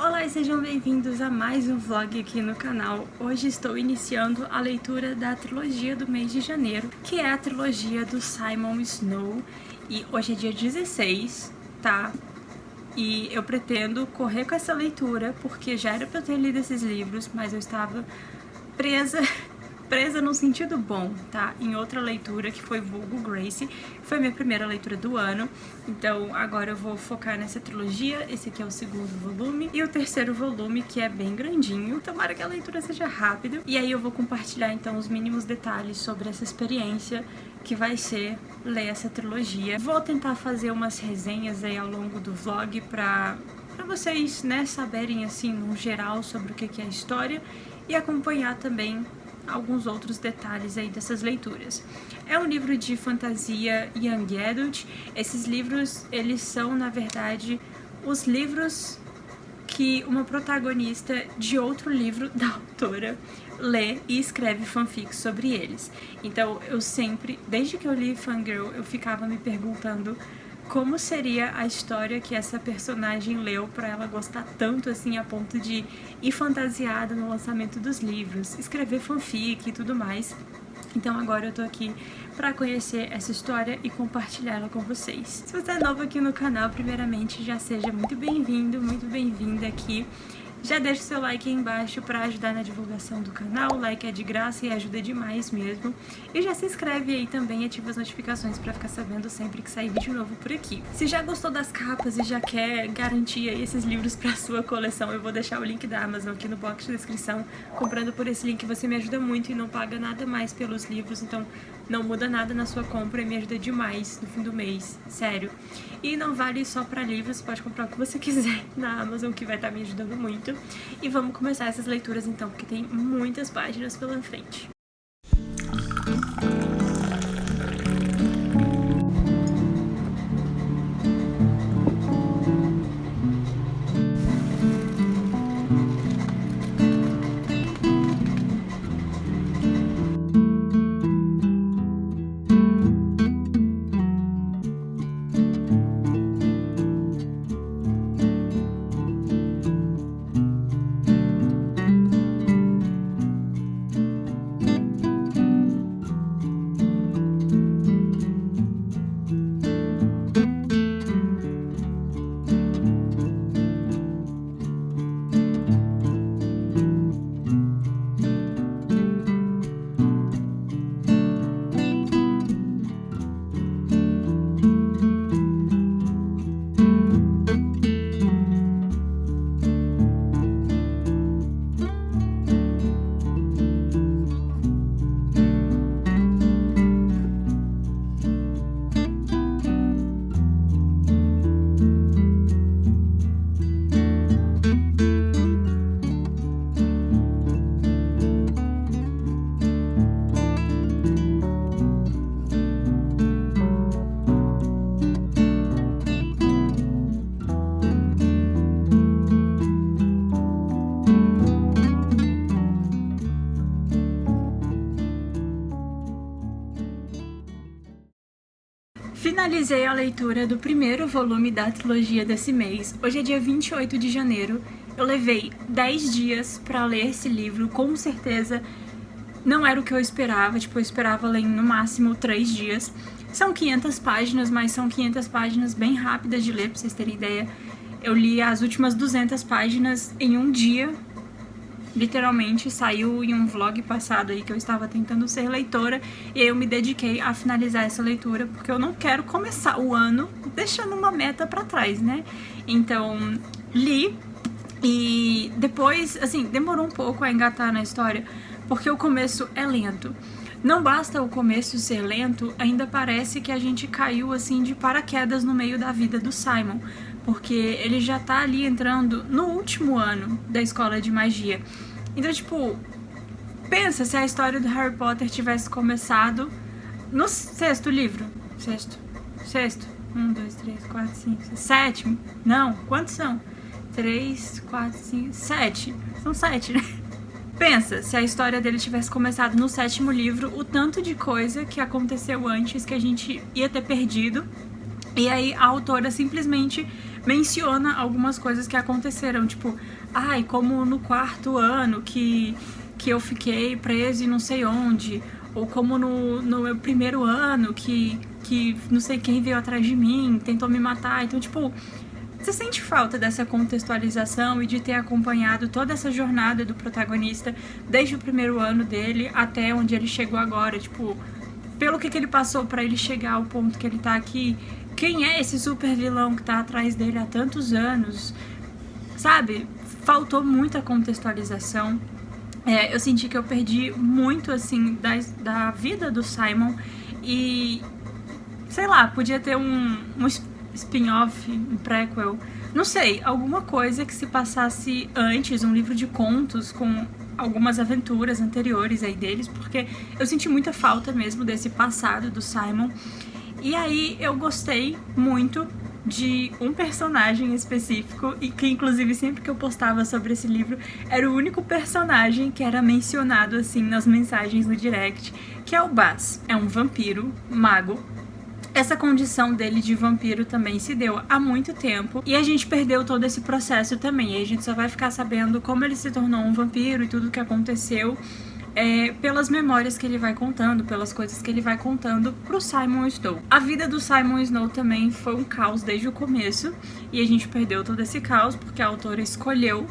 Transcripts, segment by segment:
Olá e sejam bem-vindos a mais um vlog aqui no canal. Hoje estou iniciando a leitura da trilogia do mês de janeiro, que é a trilogia do Simon Snow. E hoje é dia 16, tá? E eu pretendo correr com essa leitura, porque já era pra eu ter lido esses livros, mas eu estava presa no sentido bom, tá? Em outra leitura, que foi Vulgo Grace, que foi a minha primeira leitura do ano. Então agora eu vou focar nessa trilogia. Esse aqui é o segundo volume. E o terceiro volume, que é bem grandinho. Tomara que a leitura seja rápida. E aí eu vou compartilhar então os mínimos detalhes sobre essa experiência que vai ser ler essa trilogia. Vou tentar fazer umas resenhas aí ao longo do vlog pra vocês, né, saberem assim, no geral, sobre o que é a história e acompanhar também alguns outros detalhes aí dessas leituras. É um livro de fantasia young adult. Esses livros, eles são, na verdade, os livros que uma protagonista de outro livro da autora lê e escreve fanfics sobre eles. Então eu sempre, desde que eu li Fangirl, eu ficava me perguntando como seria a história que essa personagem leu pra ela gostar tanto assim a ponto de ir fantasiada no lançamento dos livros, escrever fanfic e tudo mais. Então agora eu tô aqui pra conhecer essa história e compartilhar ela com vocês. Se você é novo aqui no canal, primeiramente já seja muito bem-vindo, muito bem-vinda aqui. Já deixa o seu like aí embaixo para ajudar na divulgação do canal. O like é de graça e ajuda demais mesmo. E já se inscreve aí também e ativa as notificações para ficar sabendo sempre que sair vídeo novo por aqui. Se já gostou das capas e já quer garantir aí esses livros para sua coleção, eu vou deixar o link da Amazon aqui no box de descrição. Comprando por esse link você me ajuda muito e não paga nada mais pelos livros, então não muda nada na sua compra e me ajuda demais no fim do mês, sério. E não vale só para livros, você pode comprar o que você quiser na Amazon, que vai estar me ajudando muito. E vamos começar essas leituras então, porque tem muitas páginas pela frente. Finalizei a leitura do primeiro volume da trilogia desse mês. Hoje é dia 28 de janeiro. Eu levei 10 dias pra ler esse livro, com certeza não era o que eu esperava. Tipo, eu esperava ler em no máximo 3 dias. São 500 páginas, mas são 500 páginas bem rápidas de ler, pra vocês terem ideia. Eu li as últimas 200 páginas em um dia. Literalmente, saiu em um vlog passado aí que eu estava tentando ser leitora e eu me dediquei a finalizar essa leitura porque eu não quero começar o ano deixando uma meta pra trás, né? Então, li e depois, assim, demorou um pouco a engatar na história porque o começo é lento. Não basta o começo ser lento, ainda parece que a gente caiu assim de paraquedas no meio da vida do Simon, porque ele já tá ali entrando no último ano da escola de magia. Então, tipo, pensa se a história do Harry Potter tivesse começado no sexto livro. Sexto. 1, 2, 3, 4, 5, 6, sétimo. Não, quantos são? 3, 4, 5, 7. São 7, né? Pensa, se a história dele tivesse começado no 7º livro, o tanto de coisa que aconteceu antes que a gente ia ter perdido. E aí a autora simplesmente menciona algumas coisas que aconteceram, tipo, ai, como no 4º ano que eu fiquei preso e não sei onde, ou como no meu 1º ano que não sei quem veio atrás de mim, tentou me matar. Então, tipo, você sente falta dessa contextualização e de ter acompanhado toda essa jornada do protagonista desde o 1º ano dele até onde ele chegou agora, tipo, pelo que ele passou pra ele chegar ao ponto que ele tá aqui. Quem é esse super vilão que tá atrás dele há tantos anos? Sabe? Faltou muita contextualização. Eu senti que eu perdi muito, assim, da vida do Simon. E, sei lá, podia ter um spin-off, um prequel. Não sei, alguma coisa que se passasse antes, um livro de contos com algumas aventuras anteriores aí deles, porque eu senti muita falta mesmo desse passado do Simon. E aí eu gostei muito de um personagem específico, e que inclusive sempre que eu postava sobre esse livro era o único personagem que era mencionado assim nas mensagens no direct, que é o Baz. É um vampiro mago. Essa condição dele de vampiro também se deu há muito tempo, e a gente perdeu todo esse processo também. E a gente só vai ficar sabendo como ele se tornou um vampiro e tudo o que aconteceu pelas memórias que ele vai contando, pelas coisas que ele vai contando pro Simon Snow. A vida do Simon Snow também foi um caos desde o começo, e a gente perdeu todo esse caos porque a autora escolheu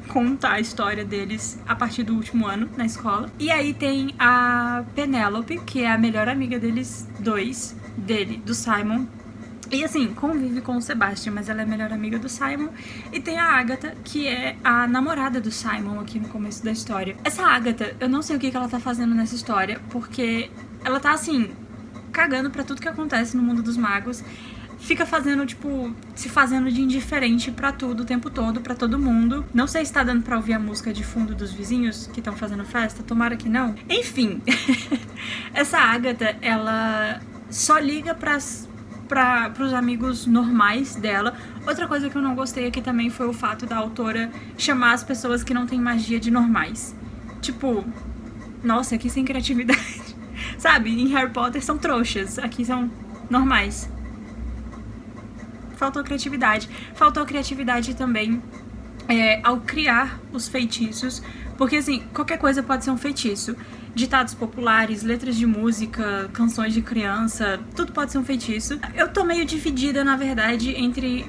contar a história deles a partir do último ano na escola. E aí tem a Penélope, que é a melhor amiga deles dois, do Simon. E assim, convive com o Sebastian, mas ela é a melhor amiga do Simon. E tem a Agatha, que é a namorada do Simon aqui no começo da história. Essa Agatha, eu não sei o que ela tá fazendo nessa história, porque ela tá assim, cagando pra tudo que acontece no mundo dos magos. Fica fazendo, tipo, se fazendo de indiferente pra tudo o tempo todo, pra todo mundo. Não sei se tá dando pra ouvir a música de fundo dos vizinhos que estão fazendo festa, tomara que não. Enfim, essa Agatha, ela só liga pros amigos normais dela. Outra coisa que eu não gostei aqui também foi o fato da autora chamar as pessoas que não têm magia de normais. Tipo, nossa, aqui sem criatividade. Sabe, em Harry Potter são trouxas, aqui são normais. Faltou criatividade. Faltou criatividade também ao criar os feitiços, porque assim, qualquer coisa pode ser um feitiço. Ditados populares, letras de música, canções de criança, tudo pode ser um feitiço. Eu tô meio dividida, na verdade, entre...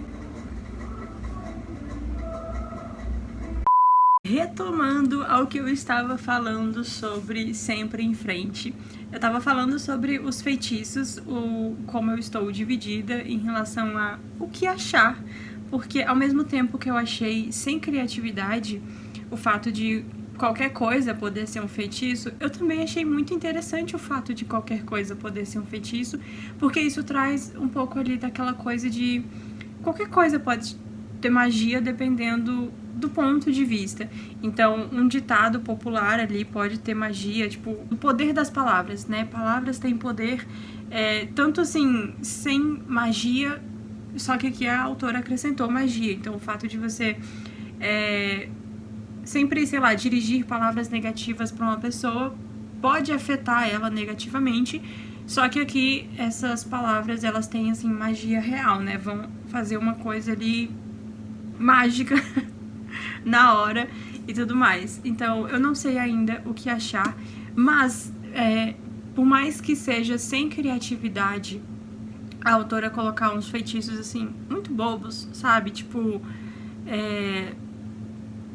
Retomando ao que eu estava falando sobre Sempre em Frente. Eu tava falando sobre os feitiços, como eu estou dividida em relação a o que achar, porque ao mesmo tempo que eu achei sem criatividade o fato de qualquer coisa poder ser um feitiço, eu também achei muito interessante o fato de qualquer coisa poder ser um feitiço, porque isso traz um pouco ali daquela coisa de qualquer coisa pode ter magia dependendo do ponto de vista. Então, um ditado popular ali pode ter magia, tipo, o poder das palavras, né? Palavras têm poder, tanto assim, sem magia, só que aqui a autora acrescentou magia. Então, o fato de você sempre, sei lá, dirigir palavras negativas para uma pessoa pode afetar ela negativamente, só que aqui essas palavras, elas têm, assim, magia real, né? Vão fazer uma coisa ali mágica na hora e tudo mais. Então, eu não sei ainda o que achar, mas por mais que seja sem criatividade, a autora colocar uns feitiços, assim, muito bobos, sabe? Tipo,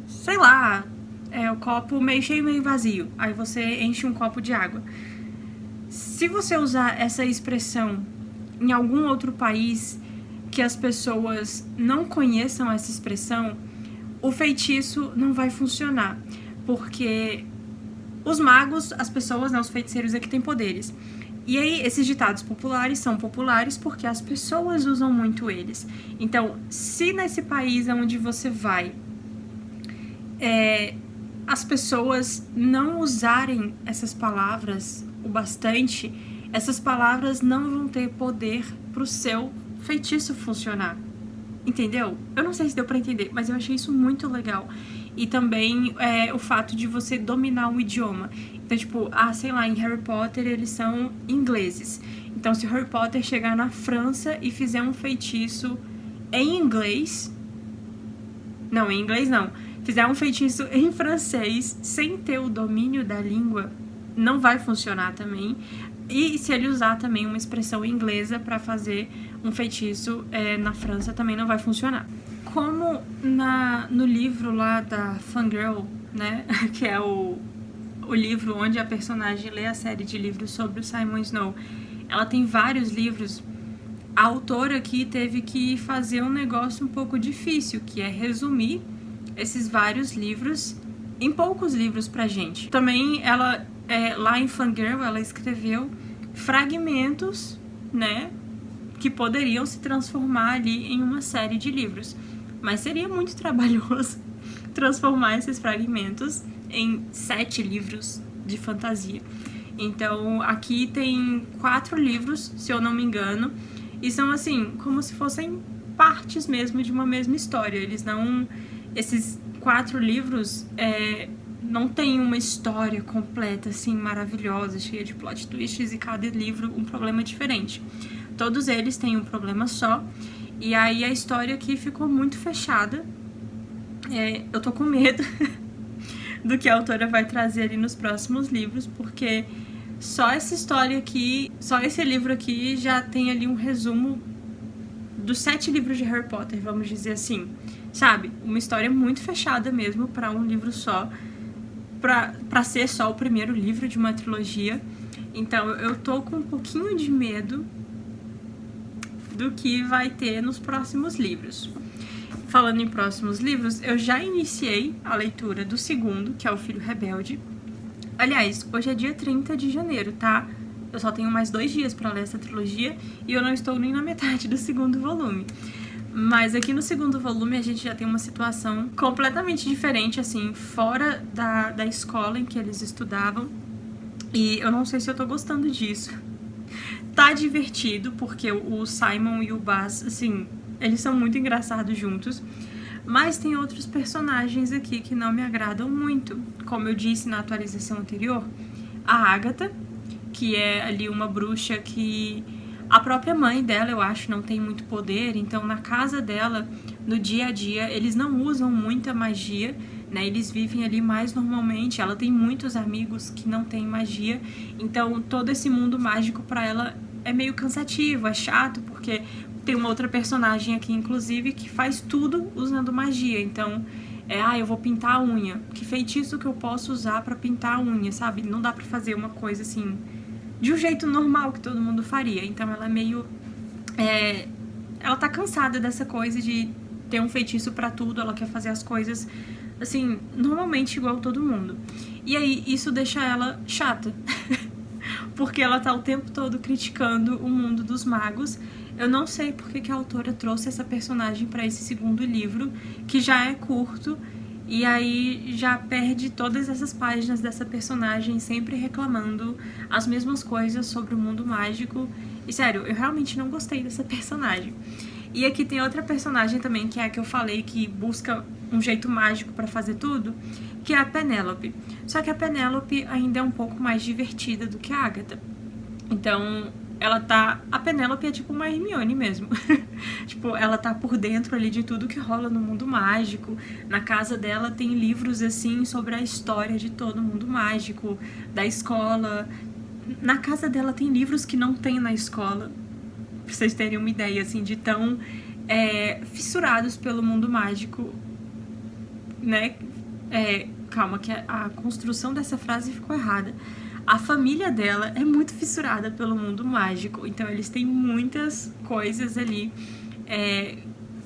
sei lá, o copo meio cheio, meio vazio. Aí você enche um copo de água. Se você usar essa expressão em algum outro país que as pessoas não conheçam essa expressão, o feitiço não vai funcionar, porque os magos, as pessoas, né, os feiticeiros aqui têm poderes. E aí, esses ditados populares são populares porque as pessoas usam muito eles. Então, se nesse país onde você vai, as pessoas não usarem essas palavras o bastante, essas palavras não vão ter poder pro seu feitiço funcionar. Entendeu? Eu não sei se deu pra entender, mas eu achei isso muito legal. E também o fato de você dominar um idioma. Então, tipo, sei lá, em Harry Potter eles são ingleses. Então, se o Harry Potter chegar na França e fizer um feitiço em inglês. Não, em inglês não. Fizer um feitiço em francês sem ter o domínio da língua, não vai funcionar também. E se ele usar também uma expressão inglesa para fazer um feitiço na França, também não vai funcionar. Como no livro lá da Fangirl, né, que é o livro onde a personagem lê a série de livros sobre o Simon Snow, ela tem vários livros, a autora aqui teve que fazer um negócio um pouco difícil, que é resumir esses vários livros em poucos livros pra gente. Também ela, lá em Fangirl, ela escreveu fragmentos, né, que poderiam se transformar ali em uma série de livros. Mas seria muito trabalhoso transformar esses fragmentos em 7 livros de fantasia. Então, aqui tem 4 livros, se eu não me engano, e são assim, como se fossem partes mesmo de uma mesma história. Eles não... Esses 4 livros não tem uma história completa, assim, maravilhosa, cheia de plot twists, e cada livro um problema diferente. Todos eles têm um problema só, e aí a história aqui ficou muito fechada. Eu tô com medo do que a autora vai trazer ali nos próximos livros, porque só essa história aqui, só esse livro aqui já tem ali um resumo dos 7 livros de Harry Potter, vamos dizer assim, sabe? Uma história muito fechada mesmo para um livro só, pra ser só o primeiro livro de uma trilogia. Então eu tô com um pouquinho de medo do que vai ter nos próximos livros. Falando em próximos livros, eu já iniciei a leitura do segundo, que é O Filho Rebelde. Aliás, hoje é dia 30 de janeiro, tá? Eu só tenho mais 2 dias pra ler essa trilogia e eu não estou nem na metade do segundo volume. Mas aqui no segundo volume a gente já tem uma situação completamente diferente, assim, fora da escola em que eles estudavam. E eu não sei se eu tô gostando disso. Tá divertido, porque o Simon e o Baz, assim, eles são muito engraçados juntos. Mas tem outros personagens aqui que não me agradam muito. Como eu disse na atualização anterior, a Agatha, que é ali uma bruxa que a própria mãe dela, eu acho, não tem muito poder. Então, na casa dela, no dia a dia, eles não usam muita magia, né? Eles vivem ali mais normalmente. Ela tem muitos amigos que não têm magia. Então, todo esse mundo mágico pra ela é meio cansativo, é chato, porque tem uma outra personagem aqui, inclusive, que faz tudo usando magia. Então, eu vou pintar a unha. Que feitiço que eu posso usar pra pintar a unha, sabe? Não dá pra fazer uma coisa assim de um jeito normal que todo mundo faria. Então ela é meio... ela tá cansada dessa coisa de ter um feitiço pra tudo. Ela quer fazer as coisas, assim, normalmente igual todo mundo. E aí isso deixa ela chata. Porque ela tá o tempo todo criticando o mundo dos magos. Eu não sei porque que a autora trouxe essa personagem pra esse segundo livro, que já é curto. E aí já perde todas essas páginas dessa personagem sempre reclamando as mesmas coisas sobre o mundo mágico. E sério, eu realmente não gostei dessa personagem. E aqui tem outra personagem também, que é a que eu falei, que busca um jeito mágico pra fazer tudo, que é a Penélope. Só que a Penélope ainda é um pouco mais divertida do que a Agatha. Então, a Penélope é tipo uma Hermione mesmo. Tipo, ela tá por dentro ali de tudo que rola no mundo mágico. Na casa dela tem livros, assim, sobre a história de todo o mundo mágico, da escola. Na casa dela tem livros que não tem na escola. Pra vocês terem uma ideia, assim, de tão fissurados pelo mundo mágico, né? Calma, que a construção dessa frase ficou errada. A família dela é muito fissurada pelo mundo mágico, então eles têm muitas coisas ali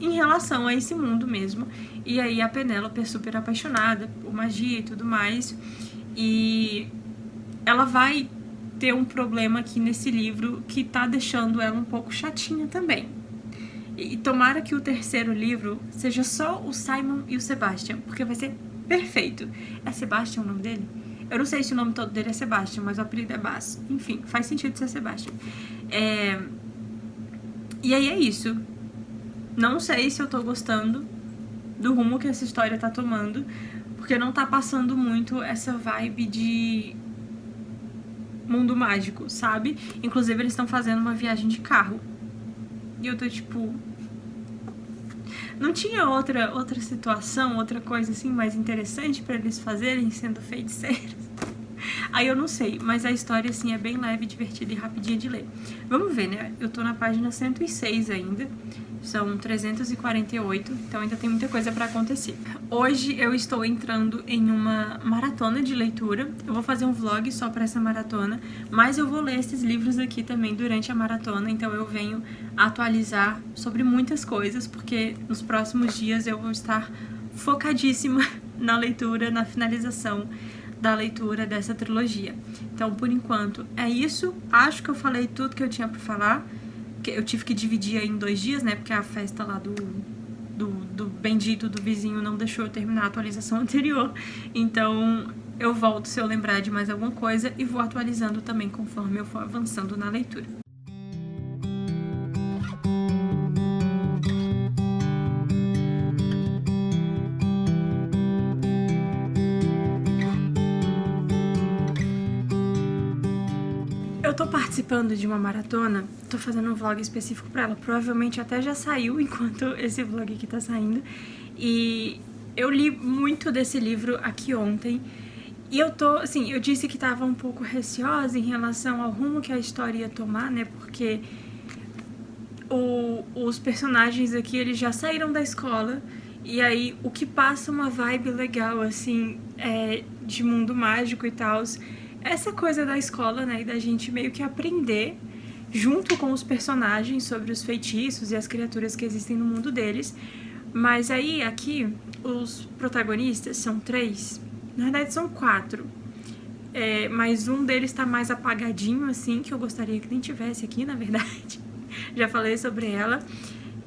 em relação a esse mundo mesmo. E aí a Penélope é super apaixonada por magia e tudo mais, e ela vai ter um problema aqui nesse livro que tá deixando ela um pouco chatinha também. E tomara que o terceiro livro seja só o Simon e o Sebastian, porque vai ser perfeito. É Sebastian o nome dele? Eu não sei se o nome todo dele é Sebastian, mas o apelido é Baz. Enfim, faz sentido ser Sebastian. E aí é isso. Não sei se eu tô gostando do rumo que essa história tá tomando, porque não tá passando muito essa vibe de mundo mágico, sabe? Inclusive, eles estão fazendo uma viagem de carro. E eu tô tipo... Não tinha outra situação, outra coisa assim mais interessante pra eles fazerem sendo feiticeiros? Aí eu não sei, mas a história assim é bem leve, divertida e rapidinha de ler. Vamos ver, né? Eu tô na página 106 ainda. São 348, então ainda tem muita coisa pra acontecer. Hoje eu estou entrando em uma maratona de leitura. Eu vou fazer um vlog só pra essa maratona, mas eu vou ler esses livros aqui também durante a maratona, então eu venho atualizar sobre muitas coisas, porque nos próximos dias eu vou estar focadíssima na leitura, na finalização da leitura dessa trilogia. Então, por enquanto, é isso. Acho que eu falei tudo que eu tinha pra falar. Eu tive que dividir aí em 2 dias, né? Porque a festa lá do bendito do vizinho não deixou eu terminar a atualização anterior. Então, eu volto se eu lembrar de mais alguma coisa e vou atualizando também conforme eu for avançando na leitura. Eu tô participando de uma maratona, tô fazendo um vlog específico pra ela, provavelmente até já saiu enquanto esse vlog aqui tá saindo, e eu li muito desse livro aqui ontem, e eu tô, assim, eu disse que tava um pouco receosa em relação ao rumo que a história ia tomar, né, porque os personagens aqui, eles já saíram da escola, e aí o que passa uma vibe legal, assim, de mundo mágico e tal, essa coisa da escola, né, e da gente meio que aprender junto com os personagens sobre os feitiços e as criaturas que existem no mundo deles. Mas aí, aqui, os protagonistas são 3, na verdade são 4, mas um deles tá mais apagadinho, assim, que eu gostaria que nem tivesse aqui, na verdade. Já falei sobre ela.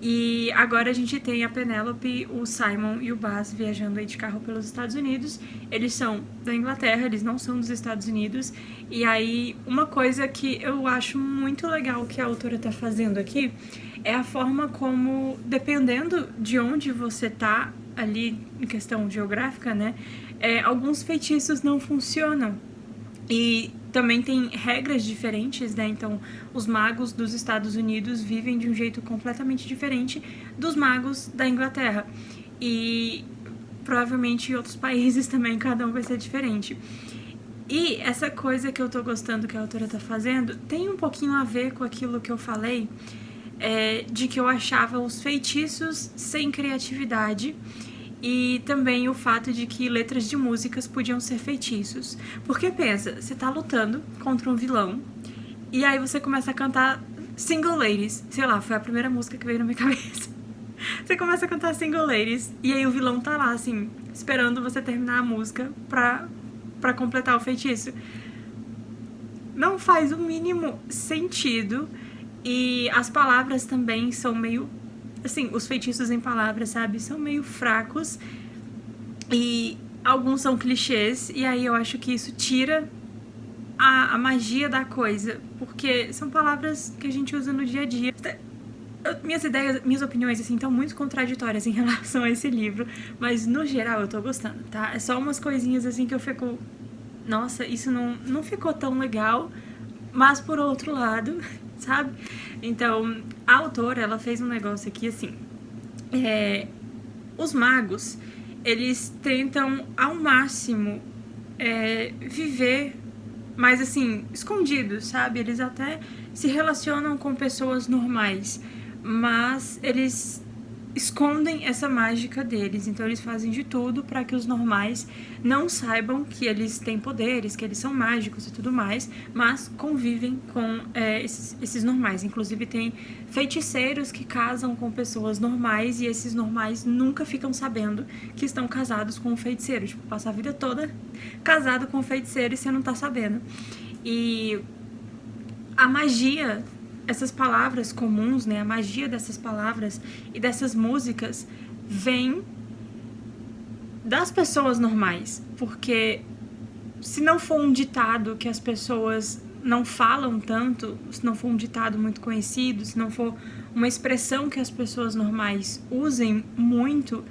E agora a gente tem a Penélope, o Simon e o Baz viajando aí de carro pelos Estados Unidos. Eles são da Inglaterra, eles não são dos Estados Unidos. E aí, uma coisa que eu acho muito legal que a autora tá fazendo aqui é a forma como, dependendo de onde você tá ali em questão geográfica, né, alguns feitiços não funcionam. E também tem regras diferentes, né? Então, os magos dos Estados Unidos vivem de um jeito completamente diferente dos magos da Inglaterra. E provavelmente em outros países também cada um vai ser diferente. E essa coisa que eu tô gostando que a autora tá fazendo tem um pouquinho a ver com aquilo que eu falei, de que eu achava os feitiços sem criatividade. E também o fato de que letras de músicas podiam ser feitiços. Porque pensa, você tá lutando contra um vilão e aí você começa a cantar Single Ladies. Sei lá, foi a primeira música que veio na minha cabeça. Você começa a cantar Single Ladies e aí o vilão tá lá, assim, esperando você terminar a música pra completar o feitiço. Não faz o mínimo sentido. E as palavras também são meio... Assim, os feitiços em palavras, sabe, são meio fracos e alguns são clichês, e aí eu acho que isso tira a magia da coisa, porque são palavras que a gente usa no dia a dia. Minhas opiniões, assim, estão muito contraditórias em relação a esse livro, mas no geral eu tô gostando, tá? É só umas coisinhas, assim, que eu fico... Nossa, isso não ficou tão legal, mas por outro lado... sabe? Então, a autora, ela fez um negócio aqui, assim, os magos, eles tentam ao máximo viver mais, assim, escondidos, sabe? Eles até se relacionam com pessoas normais, mas eles escondem essa mágica deles, então eles fazem de tudo para que os normais não saibam que eles têm poderes, que eles são mágicos e tudo mais, mas convivem com esses normais. Inclusive tem feiticeiros que casam com pessoas normais e esses normais nunca ficam sabendo que estão casados com um feiticeiro, tipo, passa a vida toda casado com um feiticeiro e você não tá sabendo. E a magia, essas palavras comuns, né, a magia dessas palavras e dessas músicas vem das pessoas normais, porque se não for um ditado que as pessoas não falam tanto, se não for um ditado muito conhecido, se não for uma expressão que as pessoas normais usem muito,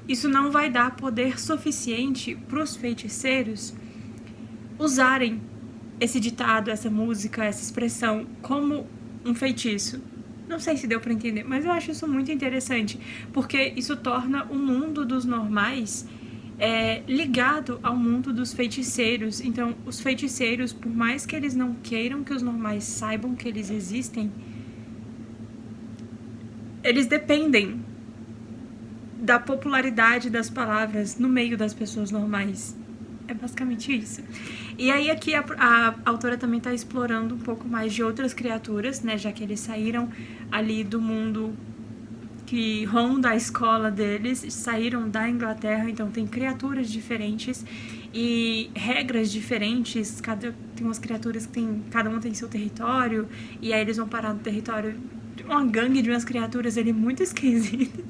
isso não vai dar poder suficiente para os feiticeiros usarem esse ditado, essa música, essa expressão como um feitiço, Não sei se deu pra entender, mas eu acho isso muito interessante, porque isso torna o mundo dos normais ligado ao mundo dos feiticeiros. Então, os feiticeiros, por mais que eles não queiram que os normais saibam que eles existem, eles dependem da popularidade das palavras no meio das pessoas normais. É basicamente isso. E aí aqui a autora também está explorando um pouco mais de outras criaturas, né? Já que eles saíram ali do mundo que ronda a escola deles, saíram da Inglaterra, então tem criaturas diferentes e regras diferentes. Tem umas criaturas que cada um tem seu território, e aí eles vão parar no território de uma gangue de umas criaturas ali muito esquisitas.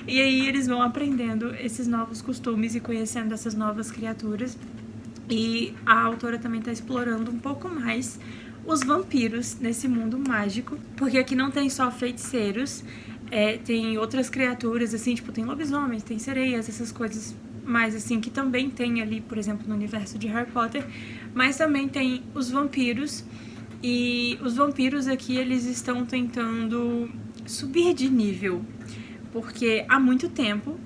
E aí eles vão aprendendo esses novos costumes e conhecendo essas novas criaturas. E a autora também está explorando um pouco mais os vampiros nesse mundo mágico, porque aqui não tem só feiticeiros, tem outras criaturas, assim, tipo, tem lobisomens, tem sereias, essas coisas mais, assim, que também tem ali, por exemplo, no universo de Harry Potter, mas também tem os vampiros, e os vampiros aqui, eles estão tentando subir de nível, porque há muito tempo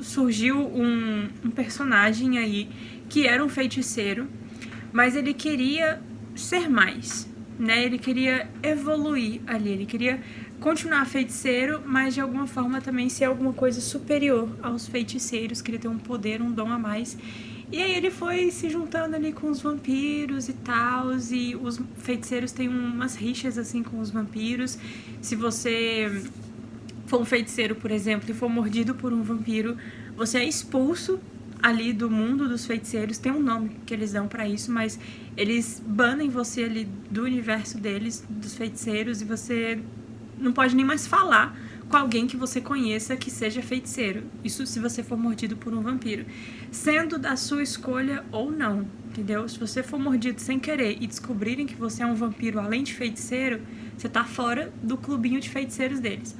surgiu um personagem aí que era um feiticeiro, mas ele queria ser mais, né? Ele queria evoluir ali, ele queria continuar feiticeiro, mas de alguma forma também ser alguma coisa superior aos feiticeiros, queria ter um poder, um dom a mais. E aí ele foi se juntando ali com os vampiros e tal, e os feiticeiros têm umas rixas assim com os vampiros. Se você for um feiticeiro, por exemplo, e for mordido por um vampiro, você é expulso ali do mundo dos feiticeiros. Tem um nome que eles dão pra isso, mas eles banem você ali do universo deles, dos feiticeiros, e você não pode nem mais falar com alguém que você conheça que seja feiticeiro. Isso se você for mordido por um vampiro, sendo da sua escolha ou não, entendeu? Se você for mordido sem querer e descobrirem que você é um vampiro além de feiticeiro, você tá fora do clubinho de feiticeiros deles.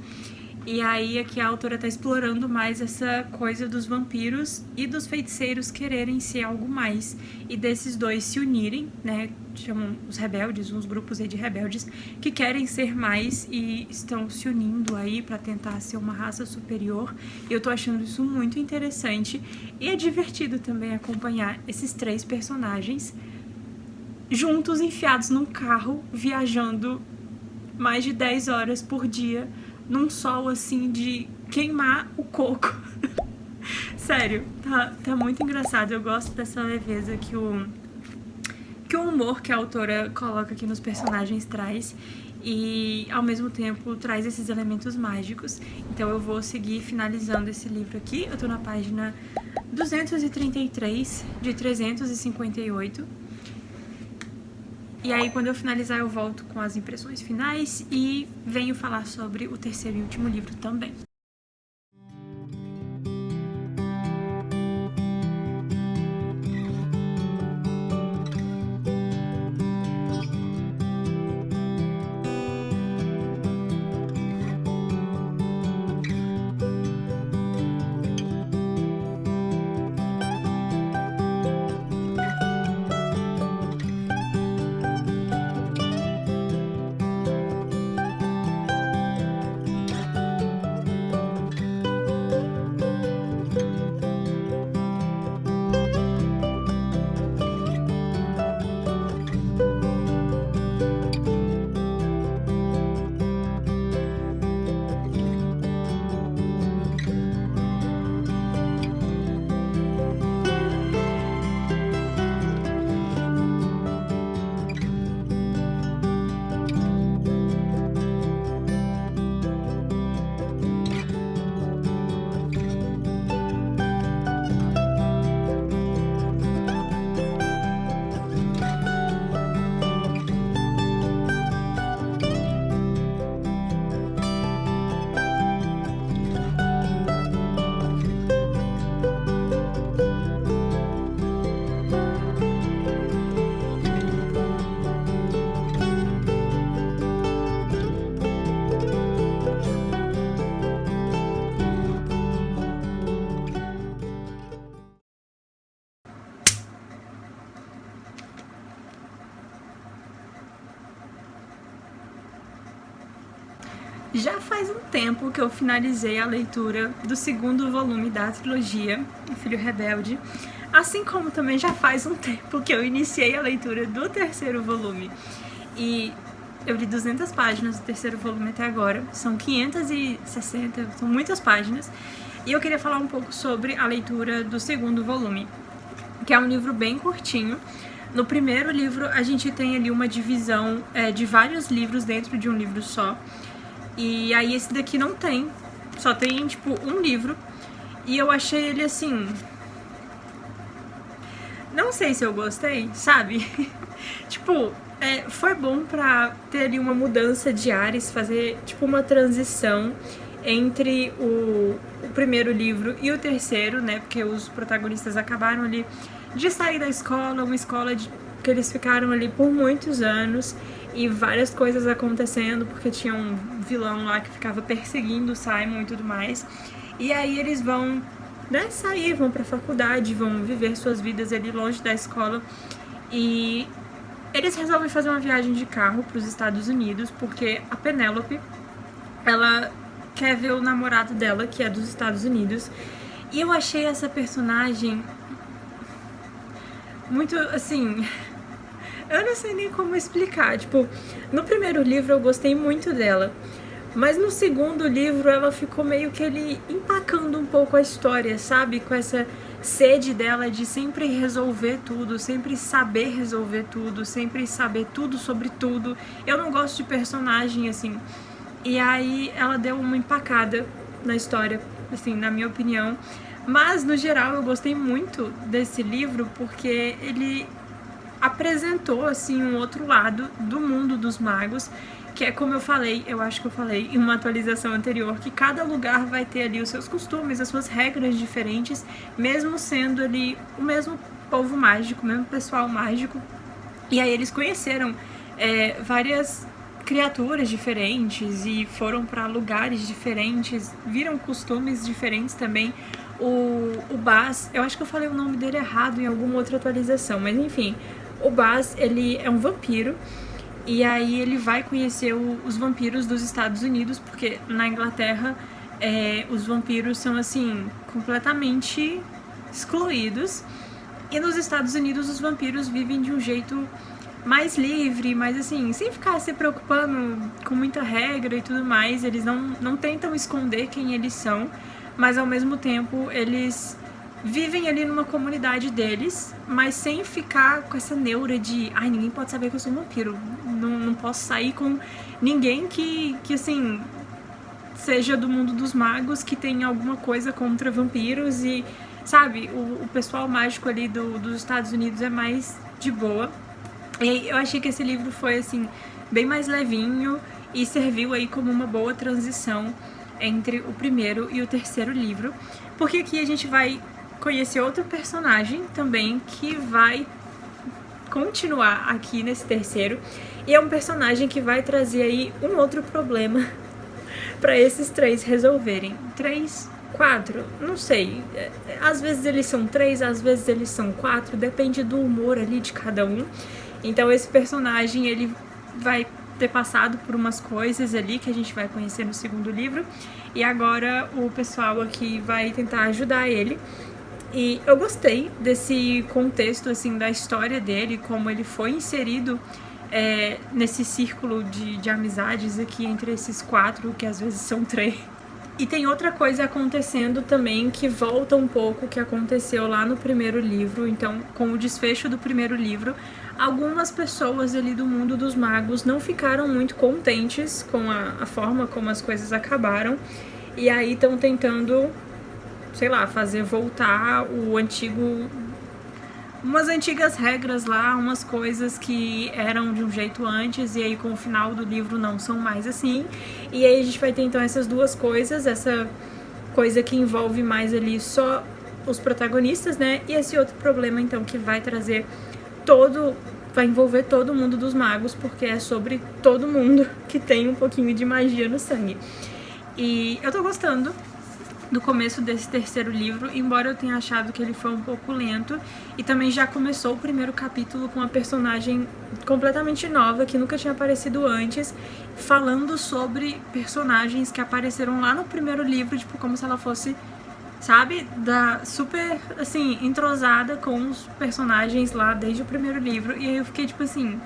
E aí aqui a autora tá explorando mais essa coisa dos vampiros e dos feiticeiros quererem ser algo mais. E desses dois se unirem, né? Chamam os rebeldes, uns grupos aí de rebeldes que querem ser mais e estão se unindo aí pra tentar ser uma raça superior. E eu tô achando isso muito interessante. E é divertido também acompanhar esses três personagens juntos, enfiados num carro, viajando mais de 10 horas por dia, num sol assim de queimar o coco. Sério, tá muito engraçado. Eu gosto dessa leveza que o humor que a autora coloca aqui nos personagens traz, e ao mesmo tempo traz esses elementos mágicos. Então eu vou seguir finalizando esse livro aqui. Eu tô na página 233 de 358. E aí, quando eu finalizar, eu volto com as impressões finais e venho falar sobre o terceiro e último livro também. Já faz um tempo que eu finalizei a leitura do segundo volume da trilogia, O Filho Rebelde, assim como também já faz um tempo que eu iniciei a leitura do terceiro volume. E eu li 200 páginas do terceiro volume até agora, são 560, são muitas páginas, e eu queria falar um pouco sobre a leitura do segundo volume, que é um livro bem curtinho. No primeiro livro, a gente tem ali uma divisão de vários livros dentro de um livro só. E aí esse daqui não tem, só tem, tipo, um livro. E eu achei ele, assim... Não sei se eu gostei, sabe? Tipo, foi bom pra ter ali uma mudança de ares, fazer, tipo, uma transição entre o primeiro livro e o terceiro, né? Porque os protagonistas acabaram ali de sair da escola, uma escola que eles ficaram ali por muitos anos, e várias coisas acontecendo, porque tinha um vilão lá que ficava perseguindo o Simon e tudo mais. E aí eles vão, né, sair, vão pra faculdade, vão viver suas vidas ali longe da escola. E eles resolvem fazer uma viagem de carro pros Estados Unidos, porque a Penélope, ela quer ver o namorado dela, que é dos Estados Unidos. E eu achei essa personagem muito, assim... Eu não sei nem como explicar, tipo, no primeiro livro eu gostei muito dela, mas no segundo livro ela ficou meio que ele empacando um pouco a história, sabe? Com essa sede dela de sempre resolver tudo, sempre saber resolver tudo, sempre saber tudo sobre tudo. Eu não gosto de personagem assim. E aí ela deu uma empacada na história, assim, na minha opinião. Mas, no geral, eu gostei muito desse livro porque ele apresentou, assim, um outro lado do mundo dos magos, que é como eu falei, eu acho que eu falei em uma atualização anterior, que cada lugar vai ter ali os seus costumes, as suas regras diferentes, mesmo sendo ali o mesmo povo mágico, o mesmo pessoal mágico. E aí eles conheceram várias criaturas diferentes e foram para lugares diferentes, viram costumes diferentes também. O Baz, eu acho que eu falei o nome dele errado em alguma outra atualização, mas enfim, o Baz, ele é um vampiro, e aí ele vai conhecer os vampiros dos Estados Unidos, porque na Inglaterra os vampiros são, assim, completamente excluídos, e nos Estados Unidos os vampiros vivem de um jeito mais livre, mas assim, sem ficar se preocupando com muita regra e tudo mais. Eles não tentam esconder quem eles são, mas ao mesmo tempo eles vivem ali numa comunidade deles, mas sem ficar com essa neura de ai, ninguém pode saber que eu sou um vampiro, não posso sair com ninguém que assim, seja do mundo dos magos, que tenha alguma coisa contra vampiros. E sabe, o pessoal mágico ali dos Estados Unidos é mais de boa. E eu achei que esse livro foi, assim, bem mais levinho e serviu aí como uma boa transição entre o primeiro e o terceiro livro, porque aqui a gente vai conhecer outro personagem também que vai continuar aqui nesse terceiro, e é um personagem que vai trazer aí um outro problema para esses três resolverem. 3, 4, não sei, às vezes eles são 3, às vezes eles são 4, depende do humor ali de cada um. Então esse personagem, ele vai ter passado por umas coisas ali que a gente vai conhecer no segundo livro, e agora o pessoal aqui vai tentar ajudar ele. E eu gostei desse contexto, assim, da história dele, como ele foi inserido nesse círculo de amizades aqui entre esses 4, que às vezes são 3. E tem outra coisa acontecendo também que volta um pouco o que aconteceu lá no primeiro livro. Então, com o desfecho do primeiro livro, algumas pessoas ali do mundo dos magos não ficaram muito contentes com a forma como as coisas acabaram. E aí estão tentando, sei lá, fazer voltar umas antigas regras lá, umas coisas que eram de um jeito antes, e aí com o final do livro não são mais assim. E aí a gente vai ter então essas duas coisas, essa coisa que envolve mais ali só os protagonistas, né, e esse outro problema então que vai trazer vai envolver todo mundo dos magos, porque é sobre todo mundo que tem um pouquinho de magia no sangue. E eu tô gostando do começo desse terceiro livro, embora eu tenha achado que ele foi um pouco lento, e também já começou o primeiro capítulo com uma personagem completamente nova, que nunca tinha aparecido antes, falando sobre personagens que apareceram lá no primeiro livro, tipo, como se ela fosse, sabe, super, assim, entrosada com os personagens lá desde o primeiro livro, e aí eu fiquei tipo assim,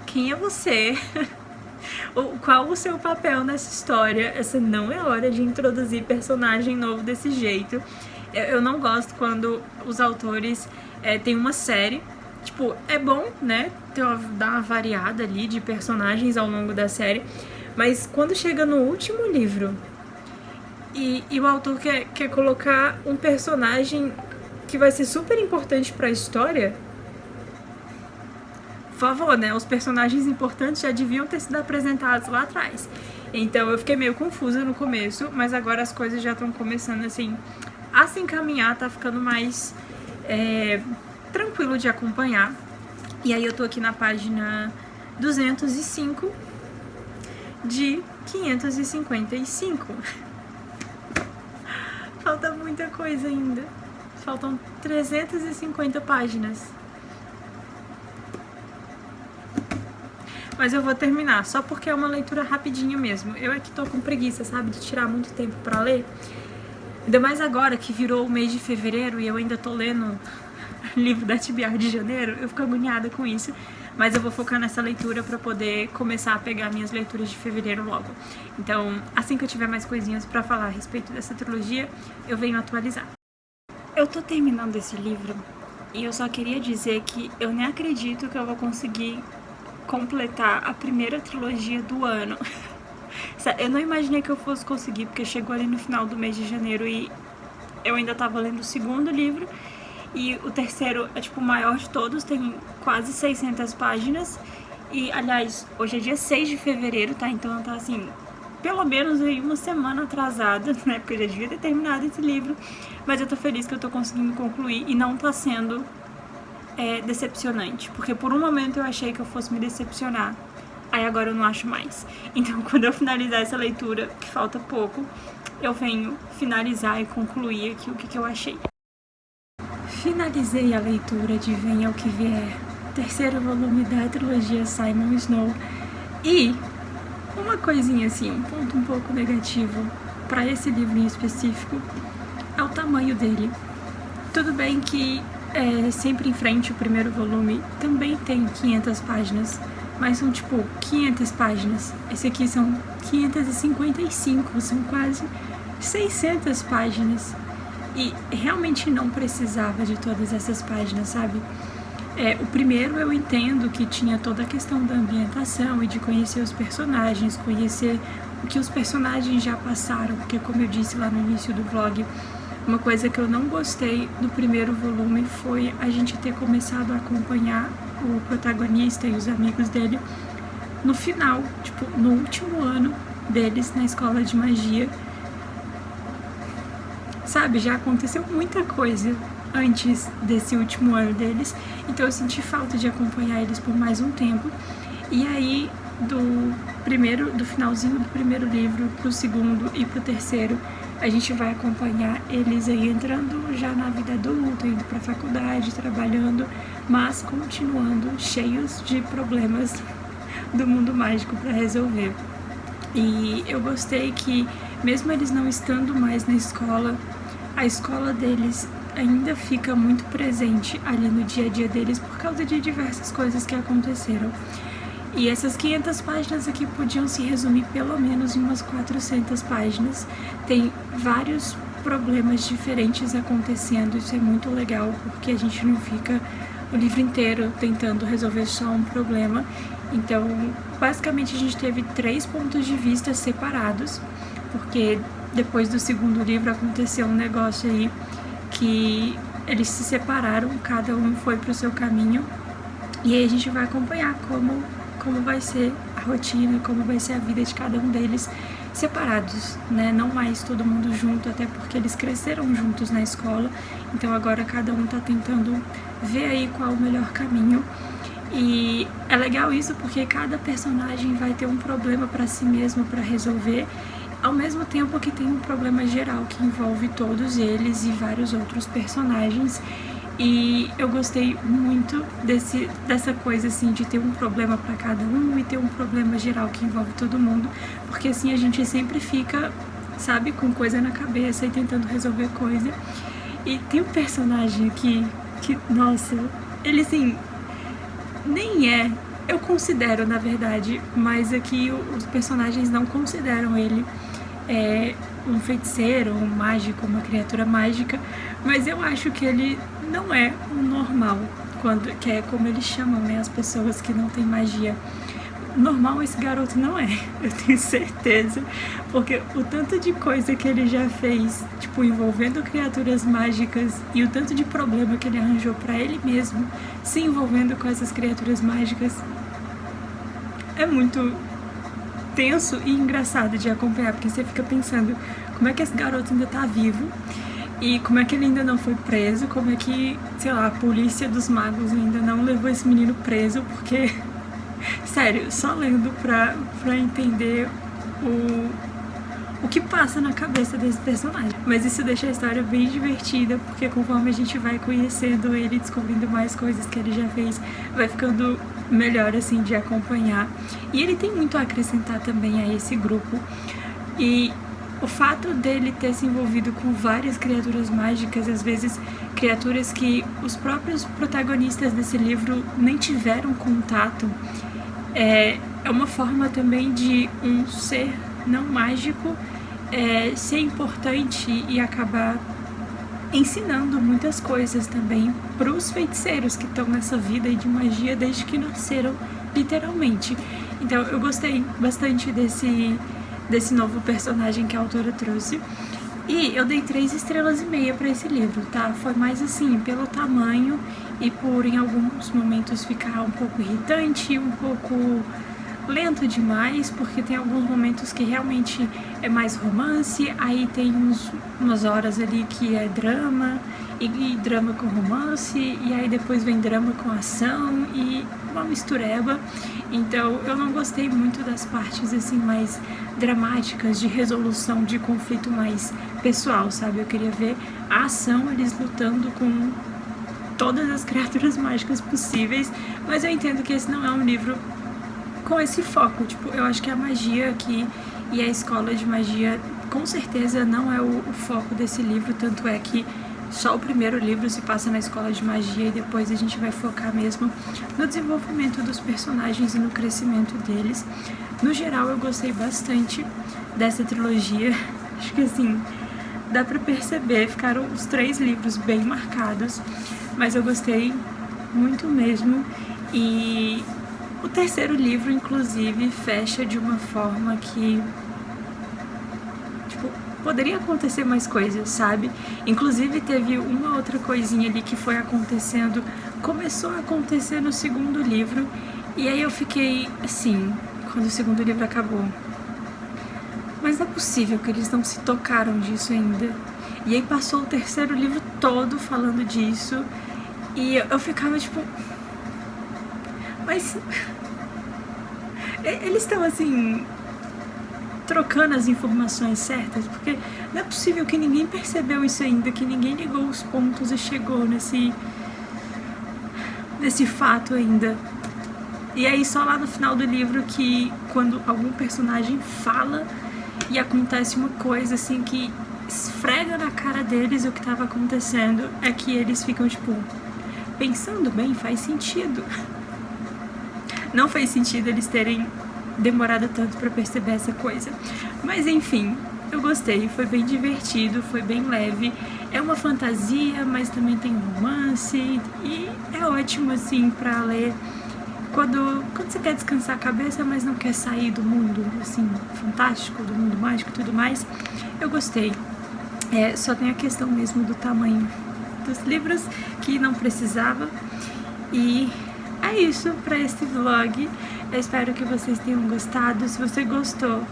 quem é você? Qual o seu papel nessa história? Essa não é hora de introduzir personagem novo desse jeito. Eu não gosto quando os autores têm uma série. Tipo, é bom, né? Dar uma variada ali de personagens ao longo da série. Mas quando chega no último livro e o autor quer colocar um personagem que vai ser super importante pra história, por favor, né? Os personagens importantes já deviam ter sido apresentados lá atrás. Então eu fiquei meio confusa no começo, mas agora as coisas já estão começando assim a se encaminhar, tá ficando mais tranquilo de acompanhar. E aí eu tô aqui na página 205 de 555. Falta muita coisa ainda. Faltam 350 páginas. Mas eu vou terminar, só porque é uma leitura rapidinha mesmo. Eu é que tô com preguiça, sabe, de tirar muito tempo pra ler. Ainda mais agora que virou o mês de fevereiro e eu ainda tô lendo o livro da TBR de janeiro, eu fico agoniada com isso. Mas eu vou focar nessa leitura pra poder começar a pegar minhas leituras de fevereiro logo. Então, assim que eu tiver mais coisinhas pra falar a respeito dessa trilogia, eu venho atualizar. Eu tô terminando esse livro e eu só queria dizer que eu nem acredito que eu vou conseguir completar a primeira trilogia do ano. Eu não imaginei que eu fosse conseguir, porque chegou ali no final do mês de janeiro e eu ainda tava lendo o segundo livro, e o terceiro é tipo o maior de todos, tem quase 600 páginas, e aliás, hoje é dia 6 de fevereiro, tá? Então tá assim, pelo menos aí uma semana atrasada, né? Porque eu já devia ter terminado esse livro, mas eu tô feliz que eu tô conseguindo concluir e não tá sendo decepcionante, porque por um momento eu achei que eu fosse me decepcionar, aí agora eu não acho mais. Então quando eu finalizar essa leitura, que falta pouco, eu venho finalizar e concluir aqui o que eu achei. Finalizei a leitura de Venha o que Vier, terceiro volume da trilogia Simon Snow, e uma coisinha assim, um ponto um pouco negativo para esse livro em específico é o tamanho dele. Tudo bem que Sempre em Frente, o primeiro volume, também tem 500 páginas, mas são tipo 500 páginas. Esse aqui são 555, são quase 600 páginas. E realmente não precisava de todas essas páginas, sabe? O primeiro eu entendo que tinha toda a questão da ambientação e de conhecer os personagens, conhecer o que os personagens já passaram, porque como eu disse lá no início do vlog, uma coisa que eu não gostei do primeiro volume foi a gente ter começado a acompanhar o protagonista e os amigos dele no final, tipo, no último ano deles na escola de magia. Sabe, já aconteceu muita coisa antes desse último ano deles, então eu senti falta de acompanhar eles por mais um tempo. E aí, do finalzinho do primeiro livro pro segundo e pro terceiro, a gente vai acompanhar eles aí entrando já na vida adulta, indo pra faculdade, trabalhando, mas continuando cheios de problemas do mundo mágico pra resolver. E eu gostei que, mesmo eles não estando mais na escola, a escola deles ainda fica muito presente ali no dia a dia deles por causa de diversas coisas que aconteceram. E essas 500 páginas aqui podiam se resumir pelo menos em umas 400 páginas. Tem vários problemas diferentes acontecendo, isso é muito legal, porque a gente não fica o livro inteiro tentando resolver só um problema. Então, basicamente a gente teve 3 pontos de vista separados, porque depois do segundo livro aconteceu um negócio aí que eles se separaram, cada um foi pro seu caminho, e aí a gente vai acompanhar como vai ser a rotina, como vai ser a vida de cada um deles separados, né? Não mais todo mundo junto, até porque eles cresceram juntos na escola, então agora cada um tá tentando ver aí qual o melhor caminho. E é legal isso porque cada personagem vai ter um problema para si mesmo para resolver, ao mesmo tempo que tem um problema geral que envolve todos eles e vários outros personagens. E eu gostei muito dessa coisa assim de ter um problema para cada um e ter um problema geral que envolve todo mundo, porque assim a gente sempre fica, sabe, com coisa na cabeça e tentando resolver coisa. E tem um personagem aqui que, nossa, ele assim, nem é, eu considero na verdade, mas aqui os personagens não consideram ele um feiticeiro, um mágico, uma criatura mágica, mas eu acho que ele não é um normal, que é como eles chamam, né, as pessoas que não têm magia. Normal esse garoto não é, eu tenho certeza, porque o tanto de coisa que ele já fez, tipo, envolvendo criaturas mágicas e o tanto de problema que ele arranjou pra ele mesmo, se envolvendo com essas criaturas mágicas, é muito tenso e engraçado de acompanhar, porque você fica pensando como é que esse garoto ainda tá vivo e como é que ele ainda não foi preso, como é que, sei lá, a polícia dos magos ainda não levou esse menino preso, porque, sério, só lendo pra entender o que passa na cabeça desse personagem. Mas isso deixa a história bem divertida, porque conforme a gente vai conhecendo ele, descobrindo mais coisas que ele já fez, vai ficando melhor assim de acompanhar. E ele tem muito a acrescentar também a esse grupo. E o fato dele ter se envolvido com várias criaturas mágicas, às vezes criaturas que os próprios protagonistas desse livro nem tiveram contato, é uma forma também de um ser não mágico ser importante e acabar ensinando muitas coisas também para os feiticeiros que estão nessa vida de magia desde que nasceram, literalmente. Então eu gostei bastante desse novo personagem que a autora trouxe. E eu dei 3,5 estrelas para esse livro, tá? Foi mais assim, pelo tamanho e por em alguns momentos ficar um pouco irritante, um pouco lento demais, porque tem alguns momentos que realmente é mais romance, aí tem umas horas ali que é drama, e drama com romance, e aí depois vem drama com ação, e uma mistureba. Então eu não gostei muito das partes assim mais dramáticas, de resolução de conflito mais pessoal, sabe? Eu queria ver a ação, eles lutando com todas as criaturas mágicas possíveis, mas eu entendo que esse não é um livro com esse foco. Tipo, eu acho que a magia aqui e a escola de magia com certeza não é o foco desse livro, tanto é que só o primeiro livro se passa na escola de magia e depois a gente vai focar mesmo no desenvolvimento dos personagens e no crescimento deles. No geral, eu gostei bastante dessa trilogia. Acho que assim, dá pra perceber, ficaram os 3 livros bem marcados, mas eu gostei muito mesmo. E o terceiro livro, inclusive, fecha de uma forma que, tipo, poderia acontecer mais coisas, sabe? Inclusive teve uma outra coisinha ali que foi acontecendo, começou a acontecer no segundo livro, e aí eu fiquei assim, quando o segundo livro acabou, mas não é possível que eles não se tocaram disso ainda. E aí passou o terceiro livro todo falando disso, e eu ficava tipo, mas eles estão assim trocando as informações certas, porque não é possível que ninguém percebeu isso ainda, que ninguém ligou os pontos e chegou nesse fato ainda. E aí só lá no final do livro que quando algum personagem fala e acontece uma coisa assim que esfrega na cara deles o que estava acontecendo, é que eles ficam tipo, pensando bem, faz sentido. Não fez sentido eles terem demorado tanto pra perceber essa coisa. Mas enfim, eu gostei, foi bem divertido, foi bem leve. É uma fantasia, mas também tem romance. E é ótimo, assim, pra ler quando você quer descansar a cabeça, mas não quer sair do mundo, assim, fantástico, do mundo mágico e tudo mais. Eu gostei. Só tem a questão mesmo do tamanho dos livros, que não precisava. E é isso para este vlog. Eu espero que vocês tenham gostado. Se você gostou,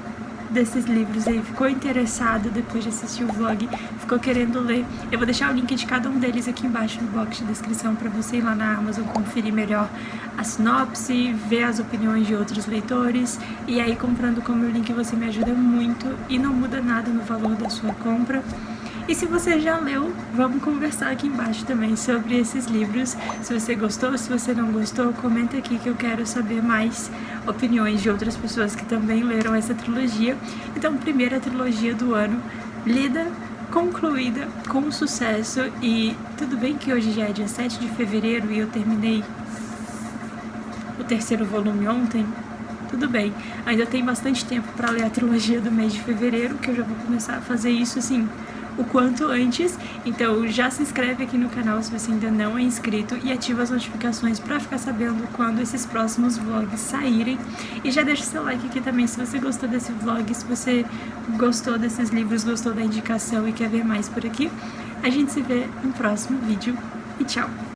desses livros aí ficou interessado depois de assistir o vlog, ficou querendo ler, eu vou deixar o link de cada um deles aqui embaixo no box de descrição para você ir lá na Amazon conferir melhor a sinopse, ver as opiniões de outros leitores, e aí comprando com o meu link você me ajuda muito e não muda nada no valor da sua compra. E se você já leu, vamos conversar aqui embaixo também sobre esses livros. Se você gostou, se você não gostou, comenta aqui que eu quero saber mais opiniões de outras pessoas que também leram essa trilogia. Então, primeira trilogia do ano, lida, concluída, com sucesso. E tudo bem que hoje já é dia 7 de fevereiro e eu terminei o terceiro volume ontem. Tudo bem, ainda tem bastante tempo para ler a trilogia do mês de fevereiro, que eu já vou começar a fazer isso assim o quanto antes. Então já se inscreve aqui no canal se você ainda não é inscrito e ativa as notificações para ficar sabendo quando esses próximos vlogs saírem. E já deixa o seu like aqui também se você gostou desse vlog, se você gostou desses livros, gostou da indicação e quer ver mais por aqui. A gente se vê no próximo vídeo e tchau!